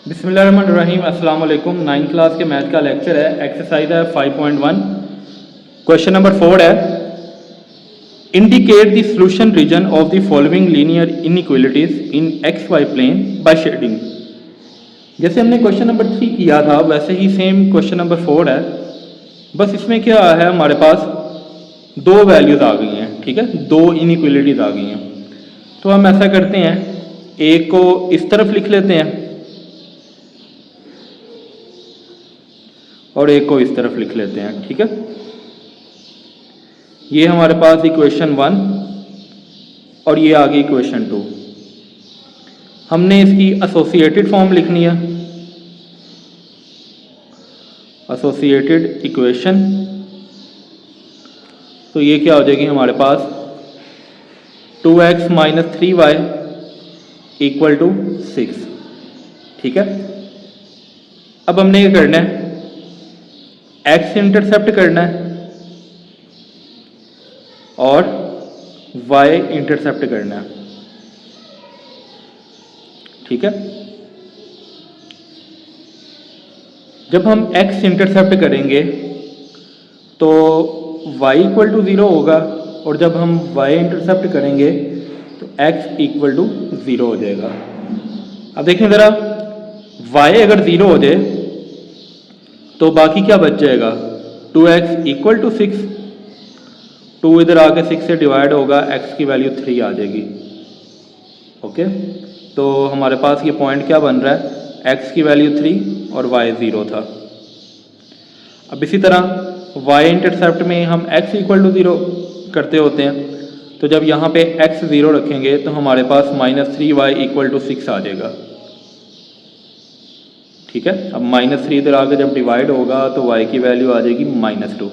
बिस्मिल्लाहिर्रहमानिर्रहीम। अस्सलाम वालेकुम। 9th क्लास के मैथ का लेक्चर है। एक्सरसाइज है 5.1। क्वेश्चन नंबर 4 है, indicate the solution region of the following linear inequalities in X Y plane by shading. जैसे हमने क्वेश्चन नंबर 3 किया था वैसे ही सेम क्वेश्चन नंबर 4 है, बस इसमें क्या है, हमारे पास दो वैल्यूज आ गई हैं। ठीक है, दो इनइक्वालिटीज आ गई हैं। तो हम ऐसा करते हैं, एक को इस तरफ लिख लेते हैं और एक को इस तरफ लिख लेते हैं। ठीक है, ये हमारे पास इक्वेशन 1 और ये आ गई इक्वेशन 2। हमने इसकी एसोसिएटेड फॉर्म लिखनी है, एसोसिएटेड इक्वेशन। तो ये क्या हो जाएगी हमारे पास, 2x minus 3y equal to 6। ठीक है, अब हमने ये करना है, x इंटरसेप्ट करना है और y इंटरसेप्ट करना है। ठीक है, जब हम x इंटरसेप्ट करेंगे तो y इक्वल टू 0 होगा और जब हम y इंटरसेप्ट करेंगे तो x इक्वल टू 0 हो जाएगा। अब देखें ज़रा, y अगर 0 हो जाए तो बाकी क्या बच जाएगा, 2x इक्वल टू 6। 2 इधर आके 6 से डिवाइड होगा, x की वैल्यू 3 आ जाएगी। ओके, तो हमारे पास ये पॉइंट क्या बन रहा है, x की वैल्यू 3 और y 0 था। अब इसी तरह y इंटरसेप्ट में हम x इक्वल टू 0 करते होते हैं, तो जब यहाँ पे x 0 रखेंगे तो हमारे पास -3y इक्वल टू 6 आ जाएगा। ठीक है, अब -3 इधर आकर जब डिवाइड होगा तो y की वैल्यू आ जाएगी -2।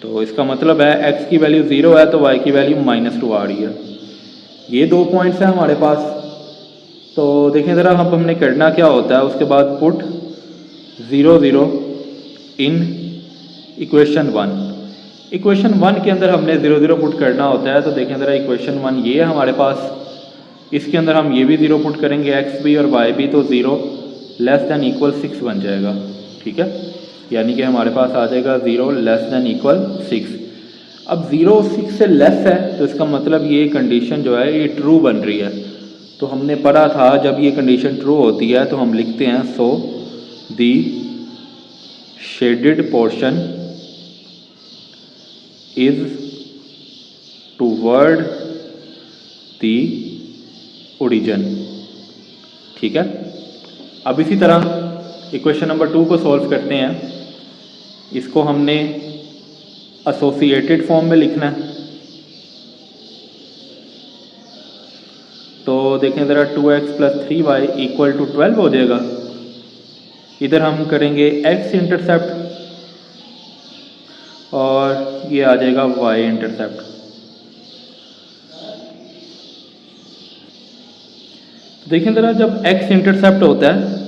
तो इसका मतलब है x की वैल्यू 0 है तो y की वैल्यू -2 आ रही है। ये दो पॉइंट्स हैं हमारे पास। तो देखें ज़रा, अब हमने करना क्या होता है, उसके बाद पुट 0 0 इन इक्वेशन 1। इक्वेशन 1 के अंदर हमने 0 0 पुट करना होता है। तो देखें ज़रा, इक्वेशन 1 ये है हमारे पास, इसके अंदर हम ये भी 0 पुट करेंगे, x भी और y भी, तो 0 लेस दैन इक्वल 6 बन जाएगा। ठीक है, यानी कि हमारे पास आ जाएगा 0 लेस दैन इक्वल 6। अब 0 6 से लेस है तो इसका मतलब ये कंडीशन जो है ये ट्रू बन रही है। तो हमने पढ़ा था जब ये कंडीशन ट्रू होती है तो हम लिखते हैं, so the shaded portion is toward the origin. ठीक है, अब इसी तरह इक्वेशन नंबर 2 को सॉल्व करते हैं। इसको हमने एसोसिएटेड फॉर्म में लिखना है। तो देखें ज़रा, 2x plus 3y equal to 12 हो जाएगा। इधर हम करेंगे x इंटरसेप्ट और ये आ जाएगा y इंटरसेप्ट। देखें ज़रा, जब x इंटरसेप्ट होता है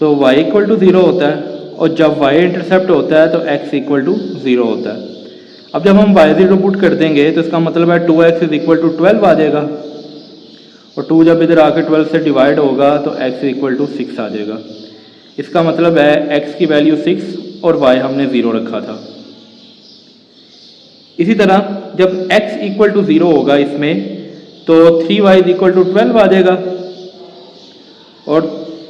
तो y इक्वल टू 0 होता है और जब y इंटरसेप्ट होता है तो x इक्वल टू 0 होता है। अब जब हम y0 पुट कर देंगे तो इसका मतलब है 2x इज इक्वल टू 12 आ जाएगा और 2 जब इधर आकर 12 से डिवाइड होगा तो x इक्वल टू 6 आ जाएगा। इसका मतलब है x की वैल्यू 6 और y हमने 0 रखा था। इसी तरह जब x इक्वल टू 0 होगा इसमें तो 3y इज इक्वल टू 12 आ जाएगा और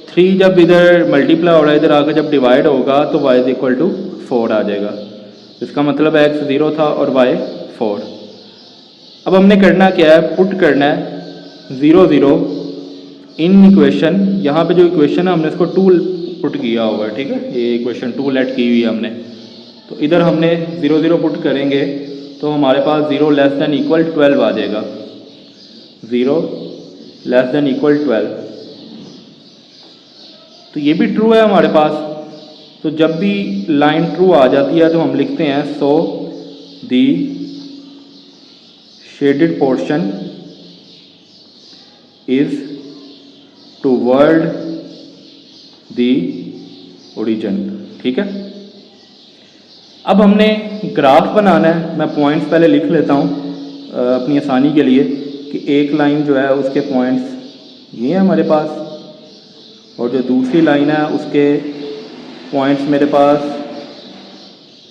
3 जब इधर मल्टीप्लाई हो रहा है, इधर आकर जब डिवाइड होगा तो y इज इक्वल टू 4 आ जाएगा। इसका मतलब है x 0 था और y 4। अब हमने करना क्या है, पुट करना है 0 0 इन इक्वेशन। यहाँ पे जो इक्वेशन है हमने इसको 2 पुट किया होगा। ठीक है, ये इक्वेशन 2 लेट की हुई है हमने। तो इधर हमने 0 0 पुट करेंगे तो हमारे पास 0 लेस दैन इक्वल 12 आ जाएगा। 0 लेस दैन इक्वल 12, तो ये भी ट्रू है हमारे पास। तो जब भी लाइन ट्रू आ जाती है तो हम लिखते हैं, so the shaded portion is toward the origin. ठीक है, अब हमने ग्राफ बनाना है। मैं पॉइंट्स पहले लिख लेता हूँ अपनी आसानी के लिए कि एक लाइन जो है उसके पॉइंट्स ये है हमारे पास, और जो दूसरी लाइन है उसके पॉइंट्स मेरे पास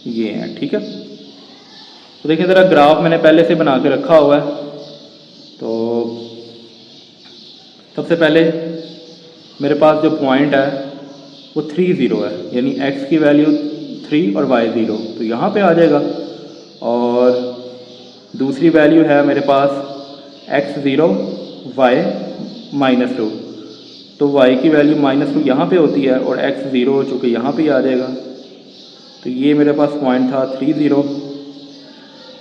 ये हैं, ठीक है। तो देखिए ज़रा ग्राफ मैंने पहले से बना के रखा हुआ है। तो सबसे पहले मेरे पास जो पॉइंट है वो 3 0 है, यानी x की वैल्यू 3 और y 0, तो यहाँ पे आ जाएगा। और दूसरी वैल्यू है मेरे पास x 0 y -2, तो y की वैल्यू -2 यहाँ पे होती है और x 0 चूँकि यहाँ पे आ जाएगा। तो ये मेरे पास पॉइंट था 3 0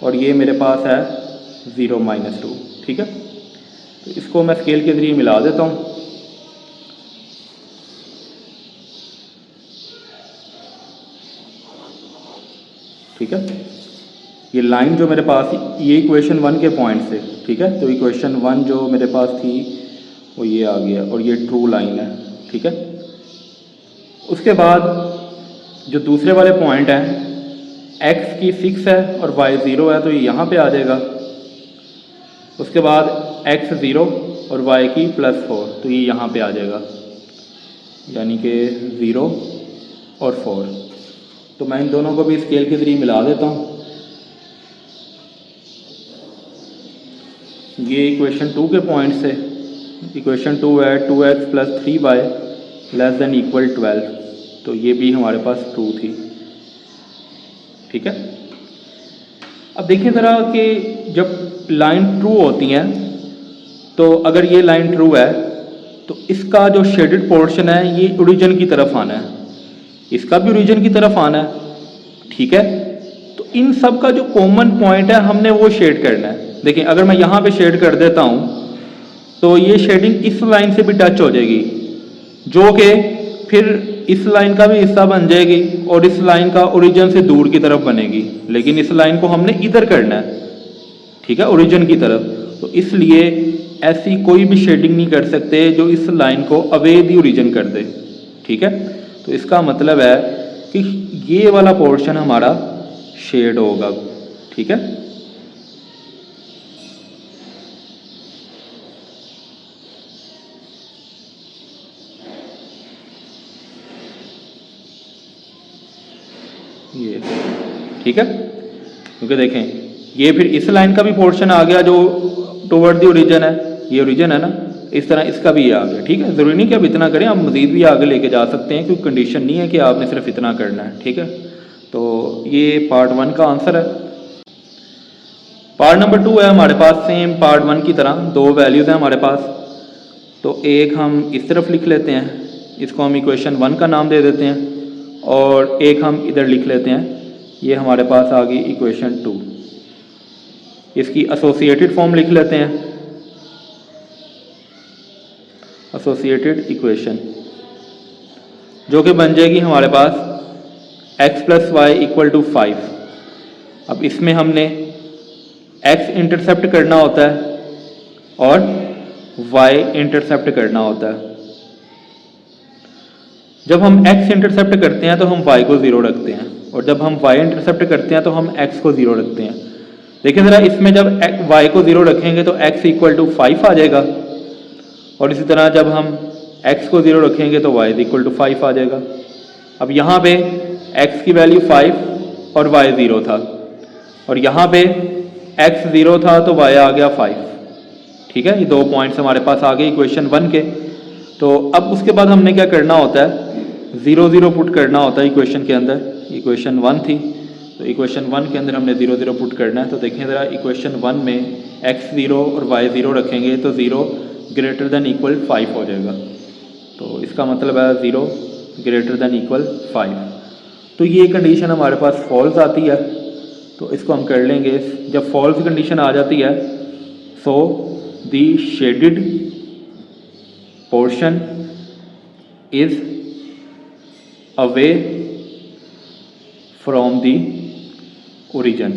और ये मेरे पास है 0 -2, ठीक है। तो इसको मैं स्केल के ज़रिए मिला देता हूँ। ठीक है, ये लाइन जो मेरे पास ये इक्वेशन 1 के पॉइंट से, ठीक है। तो इक्वेशन 1 जो मेरे पास थी वो ये आ गया और ये ट्रू लाइन है, ठीक है। उसके बाद जो दूसरे वाले पॉइंट हैं x की 6 है और y 0 है, तो ये यहाँ पे आ जाएगा। उसके बाद x 0 और y की +4, तो ये यहाँ पे आ जाएगा, यानी कि 0 और 4। तो मैं इन दोनों को भी स्केल के ज़रिए मिला देता हूँ। ये इक्वेशन 2 के पॉइंट से इक्वेशन 2 है 2x + 3y ≤ 12, तो ये भी हमारे पास ट्रू थी, ठीक है। अब देखिए ज़रा कि जब लाइन ट्रू होती हैं तो अगर ये लाइन ट्रू है तो इसका जो शेडेड पोर्शन है ये ओरिजिन की तरफ आना है, इसका भी ओरिजिन की तरफ आना है, ठीक है। तो इन सब का जो कॉमन पॉइंट है हमने वो शेड करना है। देखिए अगर मैं यहाँ पे शेड कर देता हूँ तो ये शेडिंग इस लाइन से भी टच हो जाएगी, जो कि फिर इस लाइन का भी हिस्सा बन जाएगी और इस लाइन का ओरिजिन से दूर की तरफ बनेगी, लेकिन इस लाइन को हमने इधर करना है, ठीक है, ओरिजिन की तरफ। तो इसलिए ऐसी कोई भी शेडिंग नहीं कर सकते जो इस लाइन को अवे दी ओरिजिन कर दे, ठीक है। तो इसका मतलब है कि ये वाला पोर्शन हमारा शेड होगा, ठीक है। ये ठीक है, क्योंकि देखें ये फिर इस लाइन का भी पोर्शन आ गया जो टुवर्ड द ओरिजिन है, ये ओरिजिन है ना, इस तरह इसका भी ये आ गया, ठीक है। ज़रूरी नहीं कि आप इतना करें, आप मज़ीद भी आगे लेके जा सकते हैं, क्योंकि कंडीशन नहीं है कि आपने सिर्फ इतना करना है, ठीक है। तो ये पार्ट 1 का आंसर है। पार्ट नंबर 2 है हमारे पास, सेम पार्ट 1 की तरह 2 वैल्यूज़ हैं हमारे पास। तो एक हम इस तरफ लिख लेते हैं, इसको हम इक्वेशन 1 का नाम दे देते हैं, और एक हम इधर लिख लेते हैं, ये हमारे पास आ गई इक्वेशन 2। इसकी एसोसिएटेड फॉर्म लिख लेते हैं, एसोसिएटेड इक्वेशन, जो कि बन जाएगी हमारे पास x + y = 5। अब इसमें हमने x इंटरसेप्ट करना होता है और y इंटरसेप्ट करना होता है। जब हम x इंटरसेप्ट करते हैं तो हम y को 0 रखते हैं, और जब हम y इंटरसेप्ट करते हैं तो हम x को 0 रखते हैं। देखिए ज़रा, इसमें जब y को 0 रखेंगे तो x = 5 आ जाएगा, और इसी तरह जब हम x को 0 रखेंगे तो y = 5 आ जाएगा। अब यहाँ पे x की वैल्यू 5 और y 0 था, और यहाँ पे x 0 था तो y आ गया 5, ठीक है। ये 2 पॉइंट्स हमारे पास आ गए इक्वेशन 1 के। तो अब उसके बाद हमने क्या करना होता है, 0 0 पुट करना होता है इक्वेशन के अंदर। इक्वेशन 1 थी, तो इक्वेशन 1 के अंदर हमने 0 0 पुट करना है। तो देखें ज़रा, इक्वेशन 1 में x 0 और y 0 रखेंगे तो 0 > 5 हो जाएगा। तो इसका मतलब है 0 > 5। तो ये कंडीशन हमारे पास फॉल्स आती है, तो इसको हम कर लेंगे। जब फॉल्स कंडीशन आ जाती है, so the shaded portion is away from the origin,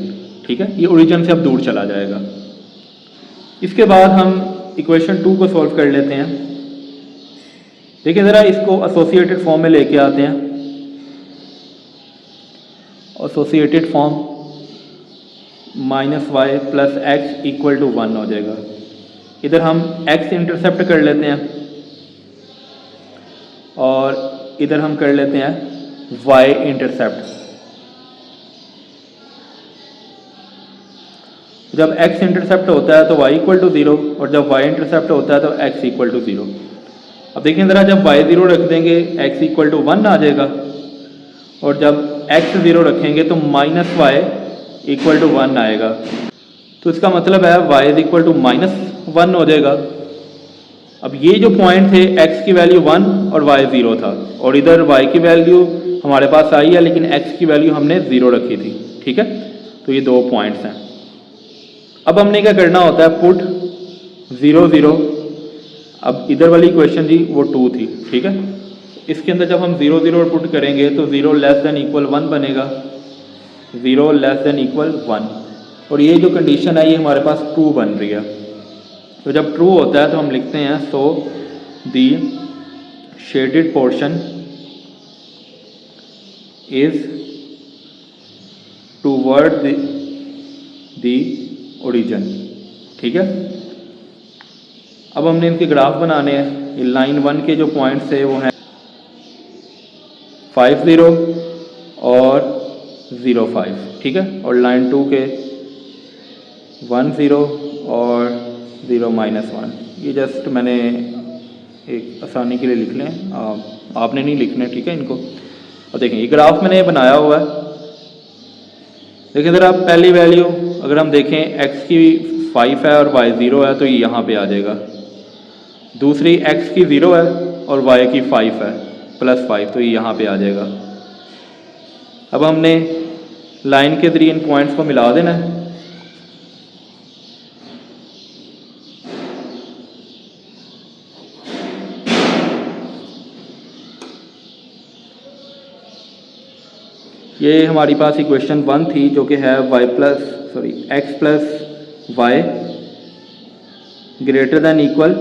ठीक है। ये ओरिजिन से अब दूर चला जाएगा। इसके बाद हम इक्वेशन 2 को सॉल्व कर लेते हैं। देखिए ज़रा, इसको एसोसिएटेड फॉर्म में लेके आते हैं। एसोसिएटेड फॉर्म -y + x = 1 हो जाएगा। इधर हम x इंटरसेप्ट कर लेते हैं, और इधर हम कर लेते हैं y इंटरसेप्ट। जब x इंटरसेप्ट होता है तो y इक्वल टू 0 और जब y इंटरसेप्ट होता है तो x इक्वल टू 0। अब देखिए ज़रा, जब y 0 रख देंगे x इक्वल टू 1 आ जाएगा और जब x 0 रखेंगे तो माइनस वाई इक्वल टू 1 आएगा। तो इसका मतलब है y इज इक्वल टू -1 हो जाएगा। अब ये जो पॉइंट थे x की वैल्यू 1 और y 0 था और इधर y की वैल्यू हमारे पास आई है लेकिन x की वैल्यू हमने 0 रखी थी। ठीक है, तो ये दो पॉइंट्स हैं। अब हमने क्या करना होता है, पुट 0 0। अब इधर वाली इक्वेशन जी वो 2 थी। ठीक है, इसके अंदर जब हम 0 0 पुट करेंगे तो 0 लेस देन इक्वल 1 बनेगा, 0 लेस देन इक्वल 1। और ये जो कंडीशन है ये हमारे पास ट्रू बन रही है। तो जब ट्रू होता है तो हम लिखते हैं so the shaded portion is toward the origin. ठीक है, अब हमने इनके ग्राफ बनाने हैं। ये लाइन 1 के जो पॉइंट्स है वो हैं 5 0 और 0 5। ठीक है, और लाइन 2 के 1 0 और 0 -1। ये जस्ट मैंने एक आसानी के लिए लिख लें, आपने नहीं लिखना ठीक है इनको। और देखें ये ग्राफ मैंने बनाया हुआ है। देखिए इधर आप पहली वैल्यू अगर हम देखें x की 5 है और y 0 है तो ये यहाँ पे आ जाएगा। दूसरी x की 0 है और y की 5 है +5 तो ये यहाँ पे आ जाएगा। अब हमने लाइन के जरिए इन पॉइंट्स को मिला देना है। ये हमारी पास इक्वेशन 1 थी जो कि है x plus Y greater than equal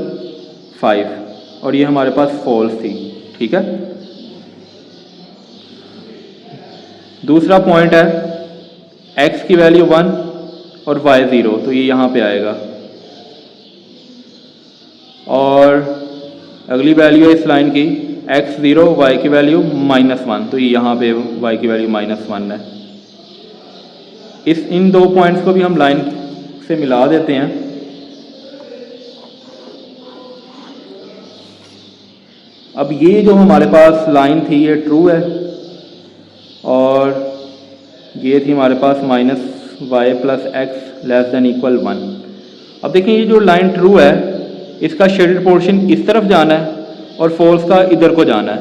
5 और ये हमारे पास फॉल्स थी। ठीक है, दूसरा पॉइंट है x की वैल्यू 1 और y 0 तो ये यहाँ पे आएगा। और अगली वैल्यू है इस लाइन की x 0 y की वैल्यू -1 तो ये यहाँ पे y की वैल्यू -1 है। इन दो पॉइंट्स को भी हम लाइन से मिला देते हैं। अब ये जो हमारे पास लाइन थी ये ट्रू है और ये थी हमारे पास -y + x less than equal 1। अब देखिए ये जो लाइन ट्रू है इसका शेडेड पोर्शन इस तरफ जाना है और फॉल्स का इधर को जाना है।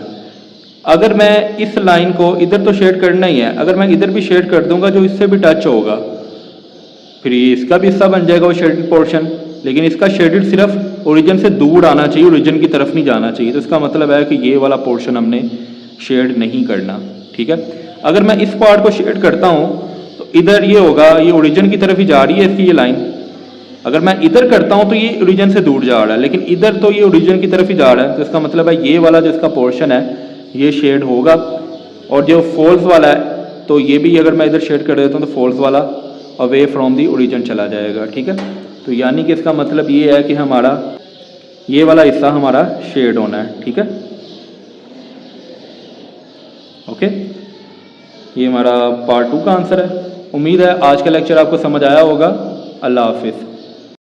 अगर मैं इस लाइन को इधर तो शेड करना ही है, अगर मैं इधर भी शेड कर दूंगा जो इससे भी टच होगा फिर ये इसका भी हिस्सा बन जाएगा वो शेडेड पोर्शन। लेकिन इसका शेडेड सिर्फ ओरिजिन से दूर आना चाहिए, ओरिजिन की तरफ नहीं जाना चाहिए। तो इसका मतलब है कि ये वाला पोर्शन हमने शेड नहीं करना। ठीक है, अगर मैं इस पार्ट को शेड करता हूँ तो इधर ये होगा, ये ओरिजिन की तरफ ही जा रही है इसकी ये लाइन। अगर मैं इधर करता हूँ तो ये ओरिजिन से दूर जा रहा है, लेकिन इधर तो ये ओरिजिन की तरफ ही जा रहा है। तो इसका मतलब है ये वाला जो इसका पोर्शन है ये शेड होगा। और जो फॉल्स वाला है तो ये भी अगर मैं इधर शेड कर देता हूँ तो फॉल्स वाला अवे फ्रॉम दी ओरिजिन चला जाएगा। ठीक है, तो यानी कि इसका मतलब ये है कि हमारा ये वाला हिस्सा हमारा शेड होना है। ठीक है, ओके, ये हमारा पार्ट 2 का आंसर है। उम्मीद है आज का लेक्चर आपको समझ आया होगा। अल्लाह हाफिज़।